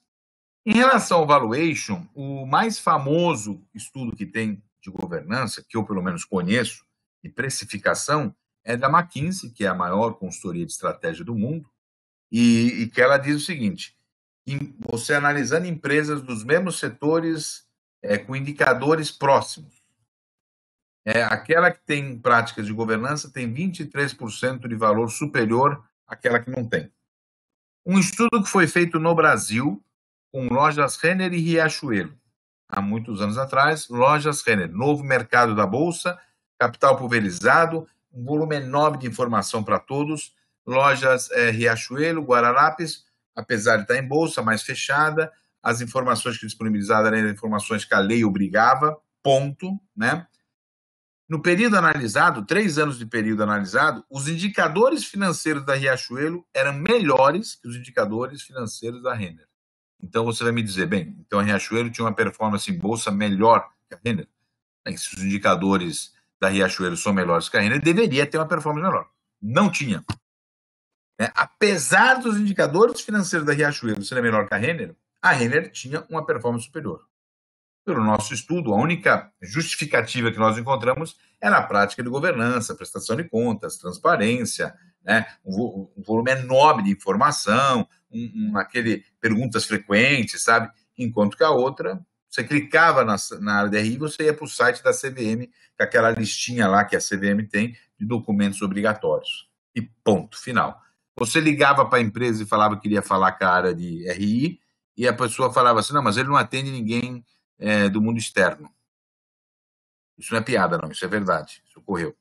Em relação ao valuation, o mais famoso estudo que tem de governança, que eu pelo menos conheço, de precificação, é da McKinsey, que é a maior consultoria de estratégia do mundo, e que ela diz o seguinte: você analisando empresas dos mesmos setores com indicadores próximos, aquela que tem práticas de governança tem 23% de valor superior àquela que não tem. Um estudo que foi feito no Brasil com lojas Renner e Riachuelo, há muitos anos atrás, lojas Renner, novo mercado da Bolsa, capital pulverizado, um volume enorme de informação para todos, lojas Riachuelo, Guararapes, apesar de estar em Bolsa, mais fechada, as informações que disponibilizadas eram informações que a lei obrigava, ponto, né? No período analisado, 3 anos de período analisado, os indicadores financeiros da Riachuelo eram melhores que os indicadores financeiros da Renner. Então você vai me dizer, bem, então a Riachuelo tinha uma performance em bolsa melhor que a Renner. Bem, se os indicadores da Riachuelo são melhores que a Renner, deveria ter uma performance melhor. Não tinha. Apesar dos indicadores financeiros da Riachuelo serem melhor que a Renner tinha uma performance superior. Pelo nosso estudo, a única justificativa que nós encontramos era a prática de governança, prestação de contas, transparência, né? um volume enorme de informação, aquele perguntas frequentes, sabe? Enquanto que a outra, você clicava na área de RI, você ia para o site da CVM, com aquela listinha lá que a CVM tem de documentos obrigatórios. E ponto, final. Você ligava para a empresa e falava que queria falar com a área de RI, e a pessoa falava assim, não, mas ele não atende ninguém do mundo externo. Isso não é piada, não, isso é verdade, isso ocorreu.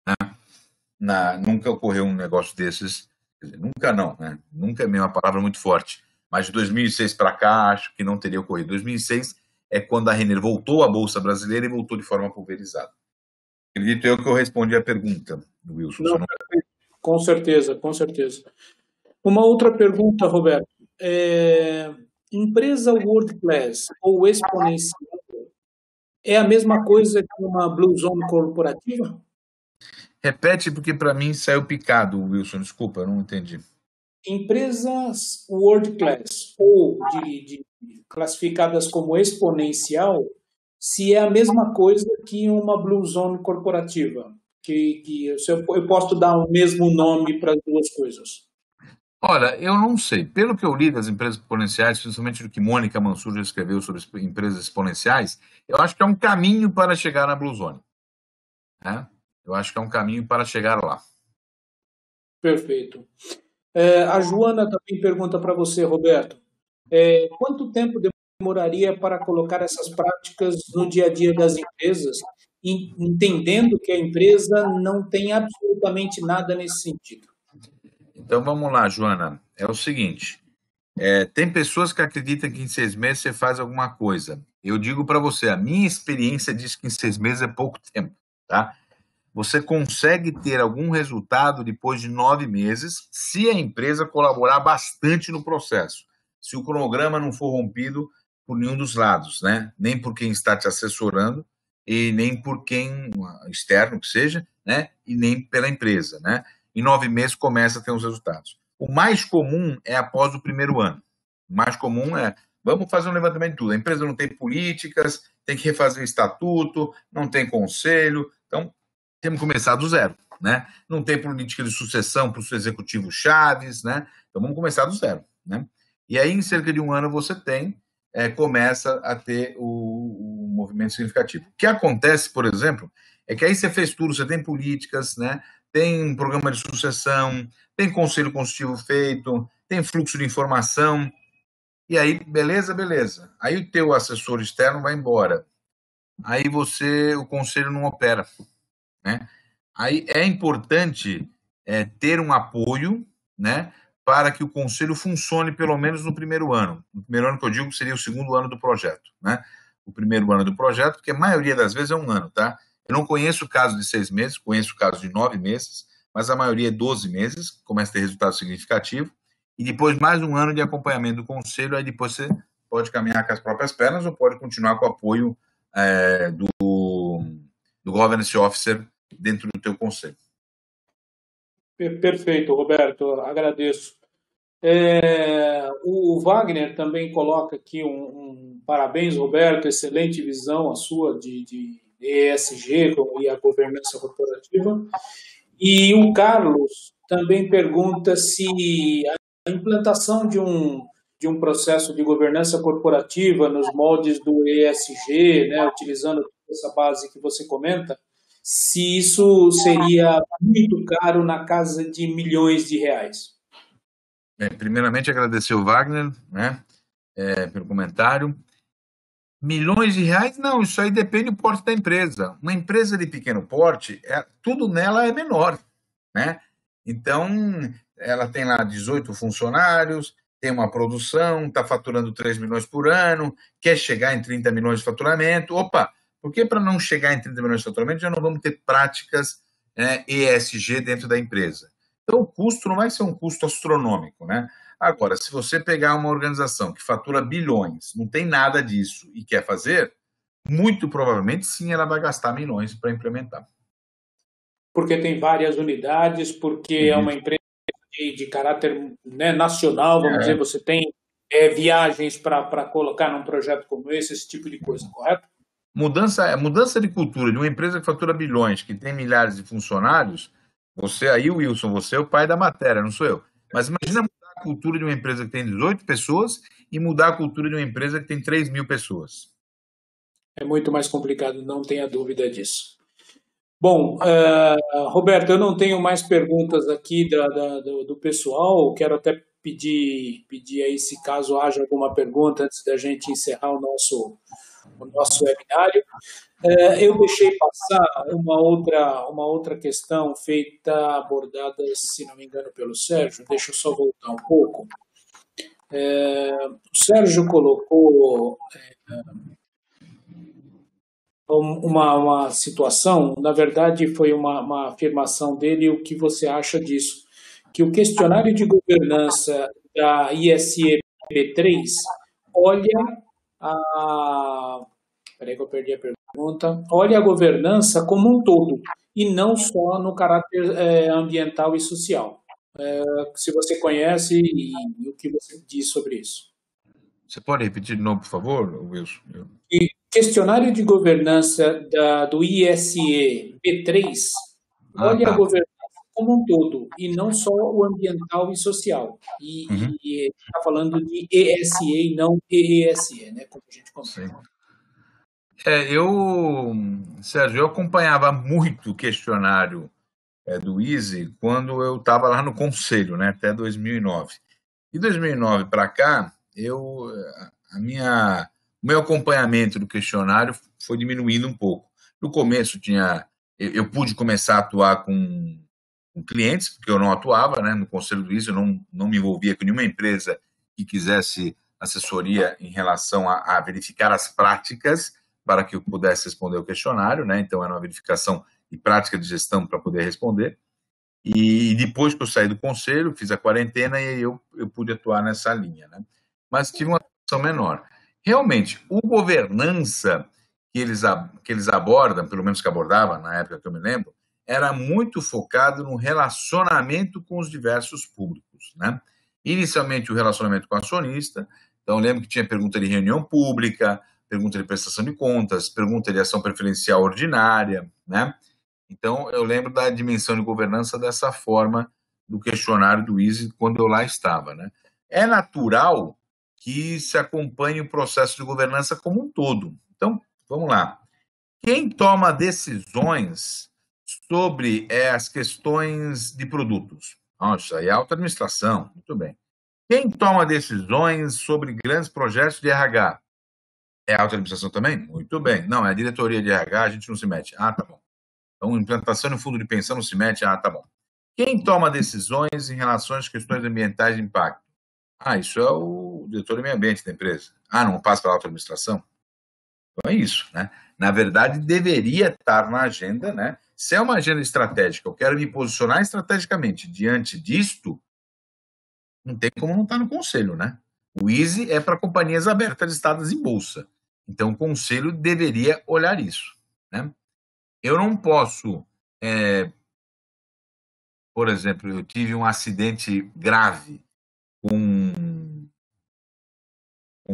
Né? Nunca ocorreu um negócio desses, quer dizer, nunca não, né? Nunca é uma palavra muito forte, mas de 2006 para cá, acho que não teria ocorrido. 2006 é quando a Renner voltou à Bolsa Brasileira e voltou de forma pulverizada. Acredito eu que eu respondi a pergunta, Wilson. Não, com certeza, com certeza. Uma outra pergunta, Roberto. Empresa World Class ou exponencial é a mesma coisa que uma Blue Zone corporativa? Repete, porque para mim saiu picado, Wilson. Desculpa, eu não entendi. Empresas World Class ou classificadas como exponencial, se é a mesma coisa que uma Blue Zone corporativa, que eu posso dar o mesmo nome para as duas coisas. Olha, eu não sei. Pelo que eu li das empresas exponenciais, principalmente do que Mônica Mansur já escreveu sobre empresas exponenciais, eu acho que é um caminho para chegar na Blue Zone. Né? Eu acho que é um caminho para chegar lá. Perfeito. A Joana também pergunta para você, Roberto. Quanto tempo demoraria para colocar essas práticas no dia a dia das empresas, entendendo que a empresa não tem absolutamente nada nesse sentido? Então vamos lá, Joana. É o seguinte: tem pessoas que acreditam que em 6 meses você faz alguma coisa. Eu digo para você, a minha experiência diz que em 6 meses é pouco tempo, tá? Você consegue ter algum resultado depois de 9 meses se a empresa colaborar bastante no processo. Se o cronograma não for rompido por nenhum dos lados, né? Nem por quem está te assessorando e nem por quem externo que seja, né? E nem pela empresa, né? Em 9 meses começa a ter os resultados. O mais comum é após o primeiro ano. O mais comum é, vamos fazer um levantamento de tudo. A empresa não tem políticas, tem que refazer o estatuto, não tem conselho. Então, temos que começar do zero, né? Não tem política de sucessão para os executivos chaves, né? Então, vamos começar do zero, né? E aí, em cerca de um ano, você começa a ter o movimento significativo. O que acontece, por exemplo, é que aí você fez tudo, você tem políticas, né? Tem um programa de sucessão, tem conselho consultivo feito, tem fluxo de informação, e aí, beleza, beleza. Aí o teu assessor externo vai embora. Aí o conselho não opera, né? Aí é importante ter um apoio, né, para que o conselho funcione pelo menos no primeiro ano. No primeiro ano que eu digo seria o segundo ano do projeto, né? O primeiro ano do projeto, porque a maioria das vezes é um ano, tá? Eu não conheço casos de 6 meses, conheço casos de 9 meses, mas a maioria é 12 meses, começa a ter resultado significativo, e depois mais um ano de acompanhamento do conselho, aí depois você pode caminhar com as próprias pernas ou pode continuar com o apoio do governance officer dentro do teu conselho. Perfeito, Roberto, agradeço. O Wagner também coloca aqui um parabéns, Roberto, excelente visão a sua de ESG e a governança corporativa. E o Carlos também pergunta se a implantação de um processo de governança corporativa nos moldes do ESG, né, utilizando essa base que você comenta, se isso seria muito caro, na casa de milhões de reais. Primeiramente, agradecer o Wagner, né, pelo comentário. Milhões de reais? Não, isso aí depende do porte da empresa. Uma empresa de pequeno porte, tudo nela é menor, né? Então, ela tem lá 18 funcionários, tem uma produção, está faturando 3 milhões por ano, quer chegar em 30 milhões de faturamento. Opa, por que para não chegar em 30 milhões de faturamento já não vamos ter práticas ESG dentro da empresa? Então, o custo não vai ser um custo astronômico, né? Agora, se você pegar uma organização que fatura bilhões, não tem nada disso e quer fazer, muito provavelmente sim ela vai gastar milhões para implementar. Porque tem várias unidades, porque é uma empresa de caráter, né, nacional, vamos dizer, você tem viagens para colocar num projeto como esse tipo de coisa, correto? Mudança de cultura de uma empresa que fatura bilhões, que tem milhares de funcionários, você aí, Wilson, você é o pai da matéria, não sou eu. Mas imagina mudar a cultura de uma empresa que tem 18 pessoas e mudar a cultura de uma empresa que tem 3 mil pessoas. É muito mais complicado, não tenha dúvida disso. Bom, Roberto, eu não tenho mais perguntas aqui do pessoal. Quero até pedir aí, se caso haja alguma pergunta, antes da gente encerrar o nosso webinário. Eu deixei passar uma outra questão abordada, se não me engano, pelo Sérgio. Deixa eu só voltar um pouco. O Sérgio colocou uma situação, na verdade foi uma afirmação dele, o que você acha disso? Que o questionário de governança da ISE B3 olha Peraí que eu perdi a pergunta. Olha a governança como um todo, e não só no caráter ambiental e social. Se você conhece e o que você diz sobre isso. Você pode repetir de novo, por favor, Wilson? E questionário de governança do ISE B3 olha a governança como um todo, e não só o ambiental e social. E está falando de ESE e não EESE, né, como a gente comentou. Sérgio, eu acompanhava muito o questionário do ISE quando eu estava lá no conselho, né, até 2009. De 2009 para cá, o meu acompanhamento do questionário foi diminuindo um pouco. No começo eu pude começar a atuar com clientes, porque eu não atuava, né, no Conselho do ISO, eu não me envolvia com nenhuma empresa que quisesse assessoria em relação a verificar as práticas para que eu pudesse responder o questionário, né, então era uma verificação de prática de gestão para poder responder. E depois que eu saí do conselho, fiz a quarentena e aí eu pude atuar nessa linha, né? Mas tive uma atuação menor. Realmente, o governança que eles abordam, pelo menos que abordava na época que eu me lembro, era muito focado no relacionamento com os diversos públicos, né? Inicialmente o relacionamento com o acionista, então eu lembro que tinha pergunta de reunião pública, pergunta de prestação de contas, pergunta de ação preferencial ordinária, né? Então, eu lembro da dimensão de governança dessa forma do questionário do ISE quando eu lá estava, né? É natural que se acompanhe o processo de governança como um todo. Então, vamos lá. Quem toma decisões sobre as questões de produtos? Nossa, aí é a alta administração, muito bem. Quem toma decisões sobre grandes projetos de RH? É a alta administração também? Muito bem. Não, é a diretoria de RH, a gente não se mete. Ah, tá bom. Então, implantação no fundo de pensão não se mete, tá bom. Quem toma decisões em relação às questões ambientais de impacto? Isso é o diretor de meio ambiente da empresa. Não passa pela alta administração? Então é isso, né? Na verdade, deveria estar na agenda, né? Se é uma agenda estratégica, eu quero me posicionar estrategicamente diante disto, não tem como não estar no conselho, né? O ISE é para companhias abertas listadas em bolsa. Então, o conselho deveria olhar isso, né? Eu não posso, por exemplo, eu tive um acidente grave com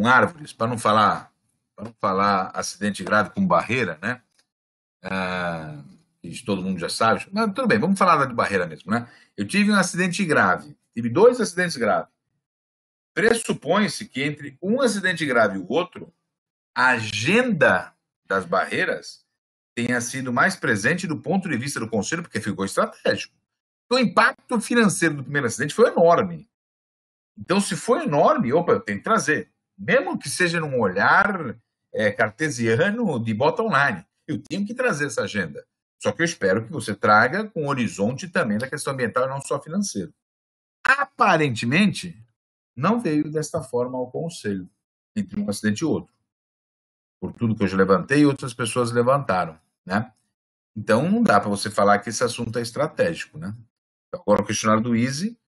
árvores, para não falar acidente grave com barreira, né? Isso todo mundo já sabe. Mas tudo bem, vamos falar de barreira mesmo, né? Eu tive um acidente grave, tive 2 acidentes graves. Pressupõe-se que entre um acidente grave e o outro, a agenda das barreiras tenha sido mais presente do ponto de vista do conselho, porque ficou estratégico. O impacto financeiro do primeiro acidente foi enorme. Então, se foi enorme, eu tenho que trazer. Mesmo que seja num olhar cartesiano de bottom line, eu tenho que trazer essa agenda. Só que eu espero que você traga com horizonte também da questão ambiental e não só financeiro. Aparentemente, não veio desta forma ao conselho, entre um acidente e outro. Por tudo que eu já levantei, outras pessoas levantaram, né? Então, não dá para você falar que esse assunto é estratégico, né? Agora, o questionário do ISE,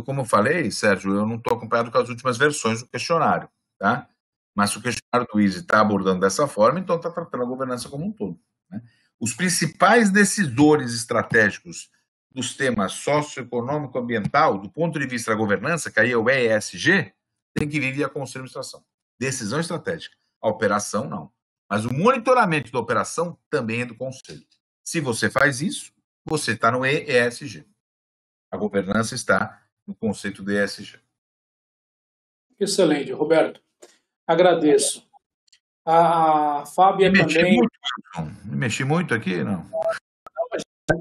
como eu falei, Sérgio, eu não estou acompanhado com as últimas versões do questionário, tá? Mas se o questionário do ISE está abordando dessa forma, então está tratando a governança como um todo, né? Os principais decisores estratégicos dos temas socioeconômico ambiental, do ponto de vista da governança, que aí é o ESG, tem que vir via Conselho de Administração. Decisão estratégica. A operação, não. Mas o monitoramento da operação também é do Conselho. Se você faz isso, você está no ESG. A governança está no conceito do ESG. Excelente, Roberto. Agradeço. A Fábia também... Me mexi muito aqui, não?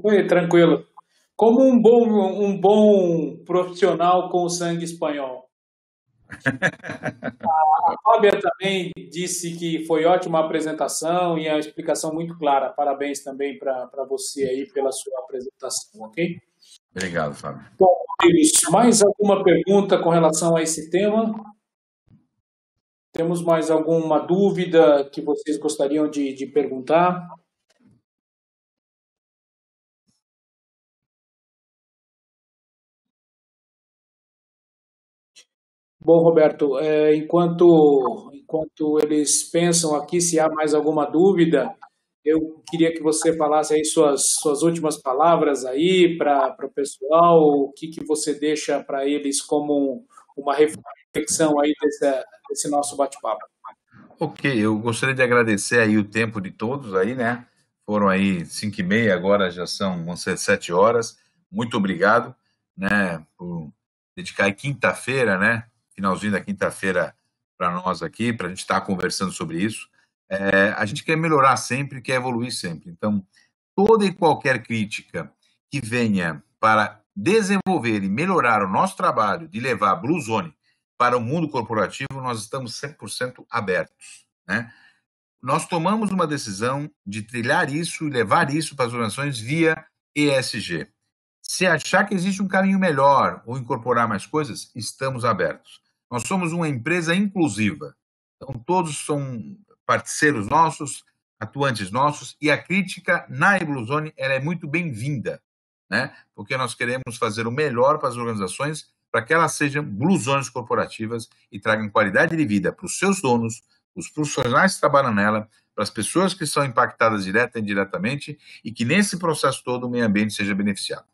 Foi tranquilo. Como um bom profissional com sangue espanhol. A Fábia também disse que foi ótima a apresentação e a explicação muito clara. Parabéns também para você aí pela sua apresentação, ok? Obrigado, Fábio. Bom, mais alguma pergunta com relação a esse tema? Temos mais alguma dúvida que vocês gostariam de perguntar? Bom, Roberto, enquanto eles pensam aqui, se há mais alguma dúvida, eu queria que você falasse aí suas últimas palavras aí para o pessoal, o que você deixa para eles como uma reflexão aí desse nosso bate-papo. Ok, eu gostaria de agradecer aí o tempo de todos aí, né? Foram aí 5h30, agora já vão ser 7 horas. Muito obrigado, né, por dedicar aí quinta-feira, né? Finalzinho da quinta-feira para nós aqui, para a gente estar conversando sobre isso. A gente quer melhorar sempre, quer evoluir sempre. Então, toda e qualquer crítica que venha para desenvolver e melhorar o nosso trabalho de levar a Blue Zone para o mundo corporativo, nós estamos 100% abertos, né? Nós tomamos uma decisão de trilhar isso e levar isso para as organizações via ESG. Se achar que existe um caminho melhor ou incorporar mais coisas, estamos abertos. Nós somos uma empresa inclusiva. Então, todos são parceiros nossos, atuantes nossos, e a crítica na Bluezone ela é muito bem-vinda, né? Porque nós queremos fazer o melhor para as organizações, para que elas sejam Bluezones corporativas e tragam qualidade de vida para os seus donos, os profissionais que trabalham nela, para as pessoas que são impactadas direta e indiretamente, e que nesse processo todo o meio ambiente seja beneficiado.